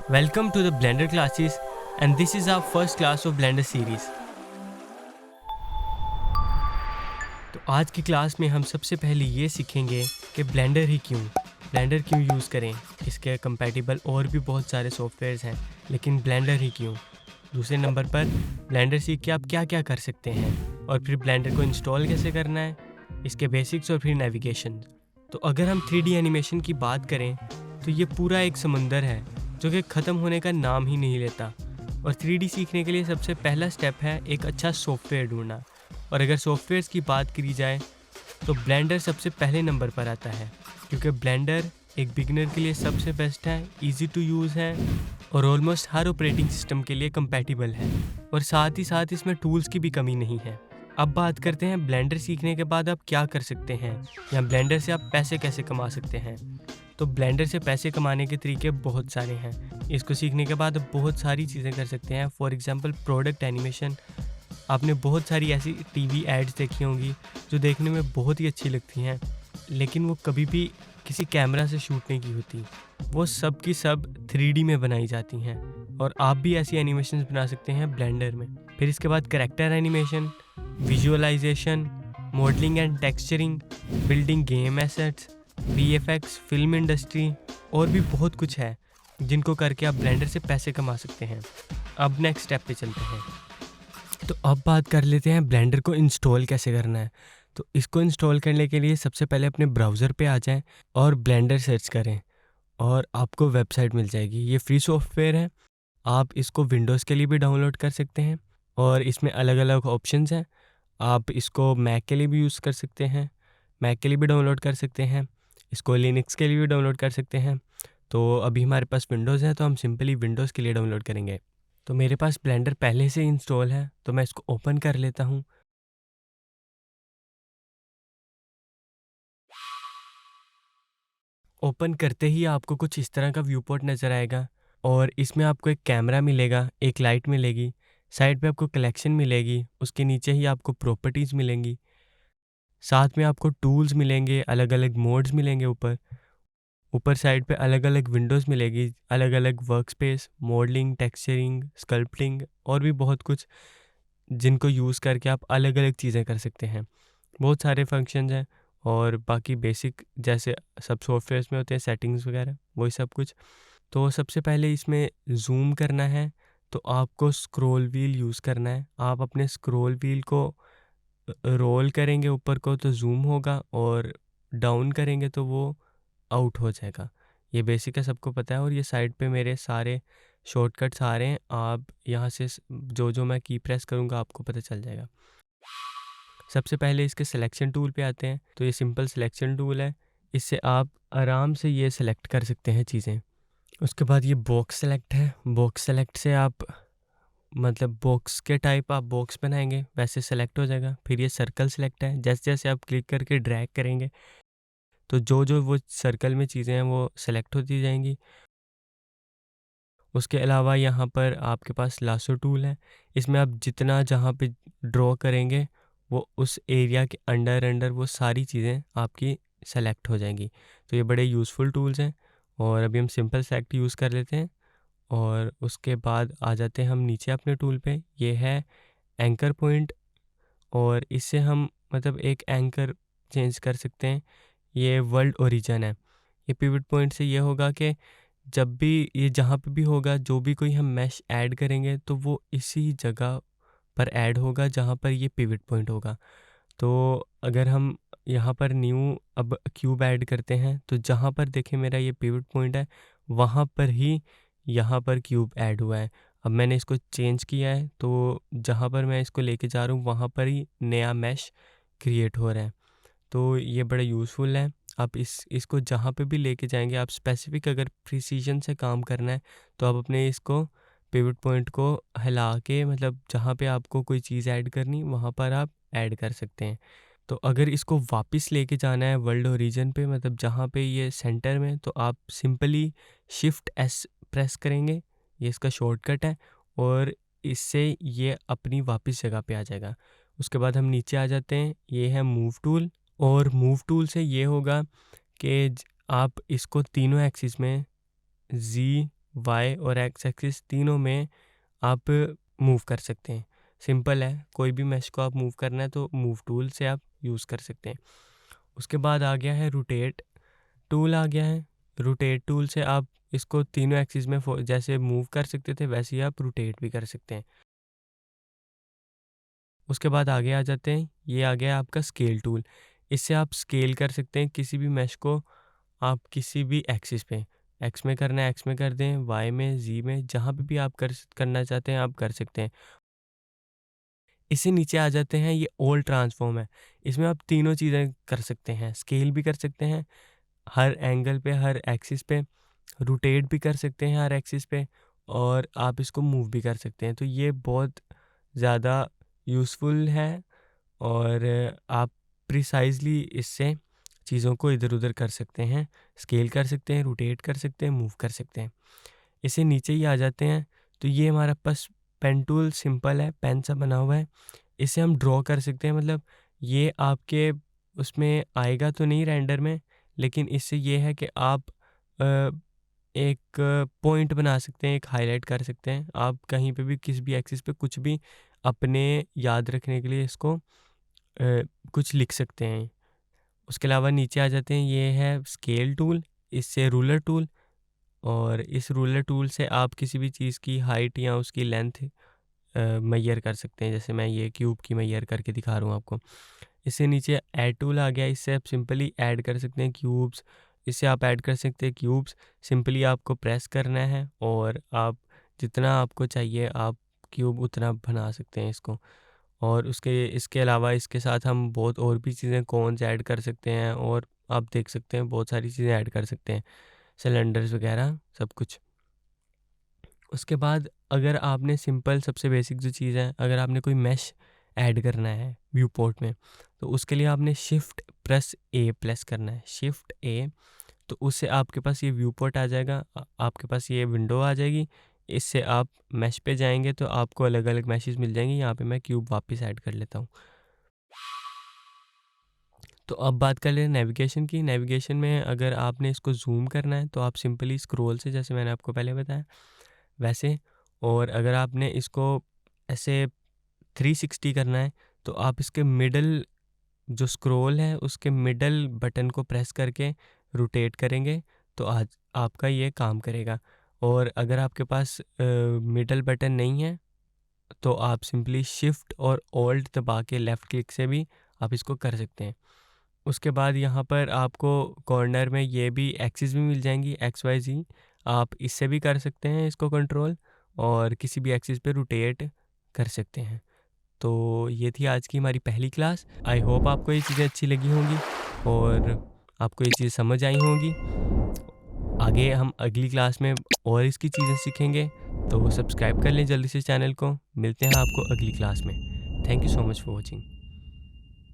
Welcome to the Blender classes, and this is our first class of Blender series. तो आज की class में हम सबसे पहले ये सीखेंगे कि ब्लेंडर क्यों यूज़ करें। इसके कंपैटिबल और भी बहुत सारे सॉफ्टवेयर्स हैं, लेकिन ब्लेंडर ही क्यों। दूसरे नंबर पर ब्लेंडर सीख के आप क्या क्या कर सकते हैं, और फिर ब्लेंडर को इंस्टॉल कैसे करना है, इसके बेसिक्स और फिर नेविगेशन। तो अगर हम 3D एनिमेशन की बात करें तो ये पूरा एक समुंदर है जो कि ख़त्म होने का नाम ही नहीं लेता। और 3D सीखने के लिए सबसे पहला स्टेप है एक अच्छा सॉफ्टवेयर ढूंढना। और अगर सॉफ्टवेयर्स की बात करी जाए तो ब्लेंडर सबसे पहले नंबर पर आता है, क्योंकि ब्लेंडर एक बिगिनर के लिए सबसे बेस्ट है, इजी टू यूज़ है और ऑलमोस्ट हर ऑपरेटिंग सिस्टम के लिए कंपैटिबल है। और साथ ही साथ इसमें टूल्स की भी कमी नहीं है। अब बात करते हैं ब्लेंडर सीखने के बाद आप क्या कर सकते हैं, या ब्लेंडर से आप पैसे कैसे कमा सकते हैं। तो ब्लेंडर से पैसे कमाने के तरीके बहुत सारे हैं। इसको सीखने के बाद आप बहुत सारी चीज़ें कर सकते हैं। For example product animation. आपने बहुत सारी ऐसी टीवी एड्स देखी होंगी जो देखने में बहुत ही अच्छी लगती हैं, लेकिन वो कभी भी किसी कैमरा से शूट नहीं की होती। वो सब की सब 3D में बनाई जाती हैं, और आप भी ऐसी एनिमेशन बना सकते हैं ब्लेंडर में। फिर इसके बाद character animation, visualization, modelling and texturing, building game assets, VFX, film industry और भी बहुत कुछ है जिनको करके आप ब्लेंडर से पैसे कमा सकते हैं। अब नेक्स्ट स्टेप पे चलते हैं। तो अब बात कर लेते हैं ब्लेंडर को इंस्टॉल कैसे करना है। तो इसको इंस्टॉल करने के लिए सबसे पहले अपने ब्राउज़र पे आ जाएं और ब्लेंडर सर्च करें, और आपको वेबसाइट मिल जाएगी। ये फ्री सॉफ्टवेयर है। आप इसको विंडोज़ के लिए भी डाउनलोड कर सकते हैं, और इसमें अलग अलग ऑप्शंस हैं। आप इसको मैक के लिए भी यूज़ कर सकते हैं, मैक के लिए भी डाउनलोड कर सकते हैं, इसको लिनक्स के लिए भी डाउनलोड कर सकते हैं। तो अभी हमारे पास विंडोज़ है तो हम सिंपली विंडोज़ के लिए डाउनलोड करेंगे। तो मेरे पास ब्लेंडर पहले से इंस्टॉल है, तो मैं इसको ओपन कर लेता हूँ। ओपन करते ही आपको कुछ इस तरह का व्यू पोर्ट नज़र आएगा, और इसमें आपको एक कैमरा मिलेगा, एक लाइट मिलेगी, साइड पे आपको कलेक्शन मिलेगी, उसके नीचे ही आपको प्रॉपर्टीज़ मिलेंगी, साथ में आपको टूल्स मिलेंगे, अलग अलग मोड्स मिलेंगे। ऊपर ऊपर साइड पे अलग अलग विंडोज़ मिलेगी, अलग अलग work space, modelling, texturing, sculpting और भी बहुत कुछ, जिनको यूज़ करके आप अलग अलग चीज़ें कर सकते हैं। बहुत सारे फंक्शंस हैं, और बाकी बेसिक जैसे सब सॉफ्टवेयर्स में होते हैं सेटिंग्स वगैरह, वही सब कुछ। तो सबसे पहले इसमें ज़ूम करना है, तो आपको स्क्रॉल व्हील यूज़ करना है। आप अपने स्क्रॉल व्हील को रोल करेंगे ऊपर को तो ज़ूम होगा, और डाउन करेंगे तो वो आउट हो जाएगा। ये बेसिक है, सबको पता है। और ये साइड पे मेरे सारे शॉर्टकट्स आ रहे हैं। आप यहाँ से जो जो मैं की प्रेस करूँगा आपको पता चल जाएगा। सबसे पहले इसके सिलेक्शन टूल पे आते हैं। तो ये सिंपल सिलेक्शन टूल है, इससे आप आराम से ये सिलेक्ट कर सकते हैं चीज़ें। उसके बाद ये बॉक्स सेलेक्ट है। बॉक्स सेलेक्ट से आप मतलब बॉक्स के टाइप आप बॉक्स बनाएंगे वैसे सेलेक्ट हो जाएगा। फिर ये सर्कल सेलेक्ट है। जैसे जैसे आप क्लिक करके ड्रैग करेंगे तो जो जो वो सर्कल में चीज़ें हैं वो सेलेक्ट होती जाएंगी। उसके अलावा यहाँ पर आपके पास लासो टूल है। इसमें आप जितना जहाँ पे ड्रॉ करेंगे वो उस एरिया के अंडर अंडर वो सारी चीज़ें आपकी सेलेक्ट हो जाएंगी। तो ये बड़े यूज़फुल टूल्स हैं। और अभी हम सिंपल सेलेक्ट यूज़ कर लेते हैं, और उसके बाद आ जाते हैं हम नीचे अपने टूल पे। ये है एंकर पॉइंट, और इससे हम मतलब एक एंकर चेंज कर सकते हैं। ये वर्ल्ड ओरिजिन है। ये पिवट पॉइंट से ये होगा कि जब भी ये जहाँ पे भी होगा, जो भी कोई हम मैश ऐड करेंगे तो वो इसी जगह पर ऐड होगा जहाँ पर ये पिवट पॉइंट होगा। तो अगर हम यहाँ पर न्यू अब क्यूब ऐड करते हैं तो जहाँ पर देखें मेरा ये पिवट पॉइंट है, वहाँ पर ही यहाँ पर क्यूब ऐड हुआ है। अब मैंने इसको चेंज किया है, तो जहाँ पर मैं इसको लेके जा रहा हूँ वहाँ पर ही नया मैश क्रिएट हो रहा है। तो ये बड़ा यूज़फुल है। आप इसको जहाँ पे भी लेके जाएंगे, आप स्पेसिफिक अगर प्रिसीजन से काम करना है तो आप अपने इसको पिवट पॉइंट को हिला के, मतलब जहाँ पे आपको कोई चीज़ ऐड करनी वहाँ पर आप ऐड कर सकते हैं। तो अगर इसको वापस लेके जाना है वर्ल्ड ओरिजिन पे, मतलब जहाँ पे ये सेंटर में, तो आप सिंपली शिफ्ट एस प्रेस करेंगे। ये इसका शॉर्टकट है, और इससे ये अपनी वापस जगह पे आ जाएगा। उसके बाद हम नीचे आ जाते हैं। ये है मूव टूल, और मूव टूल से ये होगा कि आप इसको तीनों एक्सिस में Z, वाई और एक्स एक्सिस तीनों में आप मूव कर सकते हैं। सिंपल है, कोई भी मैश को आप मूव करना है तो मूव टूल से आप यूज़ कर सकते हैं। उसके बाद आ गया है रोटेट टूल आ गया है। रोटेट टूल से आप इसको तीनों एक्सिस में जैसे मूव कर सकते थे वैसे ही आप रोटेट भी कर सकते हैं। उसके बाद आगे आ जाते हैं, ये आ गया आपका स्केल टूल। इससे आप स्केल कर सकते हैं किसी भी मैश को, आप किसी भी एक्सिस पे, एक्स में करना है एक्स में कर दें, वाई में, जी में, जहाँ पे भी आप करना चाहते हैं आप कर सकते हैं। इससे नीचे आ जाते हैं, ये ऑल ट्रांसफॉर्म है। इसमें आप तीनों चीज़ें कर सकते हैं, स्केल भी कर सकते हैं हर एंगल पे, हर एक्सिस पे, रोटेट भी कर सकते हैं हर एक्सिस पे, और आप इसको मूव भी कर सकते हैं। तो ये बहुत ज़्यादा यूज़फुल है और आप प्रिसाइजली इससे चीज़ों को इधर उधर कर सकते हैं, स्केल कर सकते हैं, रोटेट कर सकते हैं, मूव कर सकते हैं। इसे नीचे ही आ जाते हैं, तो ये हमारा पास पेन टूल सिंपल है, पेन सा बना हुआ है। इसे हम ड्रॉ कर सकते हैं, मतलब ये आपके उसमें आएगा तो नहीं रेंडर में, लेकिन इससे ये है कि आप अ, एक पॉइंट बना सकते हैं, एक हाईलाइट कर सकते हैं। आप कहीं पे भी किसी भी एक्सिस पे कुछ भी अपने याद रखने के लिए इसको कुछ लिख सकते हैं। उसके अलावा नीचे आ जाते हैं, ये है स्केल टूल, इससे रूलर टूल, और इस रूलर टूल से आप किसी भी चीज़ की हाइट या उसकी लेंथ मेजर कर सकते हैं। जैसे मैं ये क्यूब की मेजर करके दिखा रहा हूँ आपको। इससे नीचे ऐड टूल आ गया, इससे आप सिंपली ऐड कर सकते हैं क्यूब्स। इससे आप ऐड कर सकते हैं क्यूब्स, सिंपली आपको प्रेस करना है और आप जितना आपको चाहिए आप क्यूब उतना बना सकते हैं इसको। और इसके अलावा इसके साथ हम बहुत और भी चीज़ें कॉन्स ऐड कर सकते हैं, और आप देख सकते हैं बहुत सारी चीज़ें ऐड कर सकते हैं, सिलेंडर्स वगैरह सब कुछ। उसके बाद अगर आपने सिंपल सबसे बेसिक जो चीज़ है, अगर आपने कोई मैश ऐड करना है व्यू पोर्ट में, तो उसके लिए आपने शिफ्ट प्लस ए प्रेस करना है, शिफ्ट ए। तो उससे आपके पास ये व्यू पोर्ट आ जाएगा, आपके पास ये विंडो आ जाएगी। इससे आप मैश पे जाएंगे तो आपको अलग अलग मैशेस मिल जाएंगे। यहाँ पे मैं क्यूब वापस ऐड कर लेता हूँ। तो अब बात कर लें नेविगेशन की। नेविगेशन में अगर आपने इसको जूम करना है तो आप सिंपली स्क्रॉल से, जैसे मैंने आपको पहले बताया वैसे, और अगर आपने इसको ऐसे 360 करना है तो आप इसके मिडल जो स्क्रॉल है उसके मिडल बटन को प्रेस करके रोटेट करेंगे तो आज आपका ये काम करेगा। और अगर आपके पास मिडल बटन नहीं है तो आप सिंपली शिफ्ट और ऑल्ट दबा के लेफ़्ट क्लिक से भी आप इसको कर सकते हैं। उसके बाद यहाँ पर आपको कॉर्नर में ये भी एक्सिस भी मिल जाएंगी, एक्स वाई जी। आप इससे भी कर सकते हैं इसको कंट्रोल, और किसी भी एक्सिस पे रोटेट कर सकते हैं। तो ये थी आज की हमारी पहली क्लास। आई होप आपको ये चीज़ें अच्छी लगी होंगी और आपको ये चीज़ समझ आई होंगी। आगे हम अगली क्लास में और इसकी चीज़ें सीखेंगे, तो सब्सक्राइब कर लें जल्दी से चैनल को। मिलते हैं आपको अगली क्लास में। Thank you so much for watching.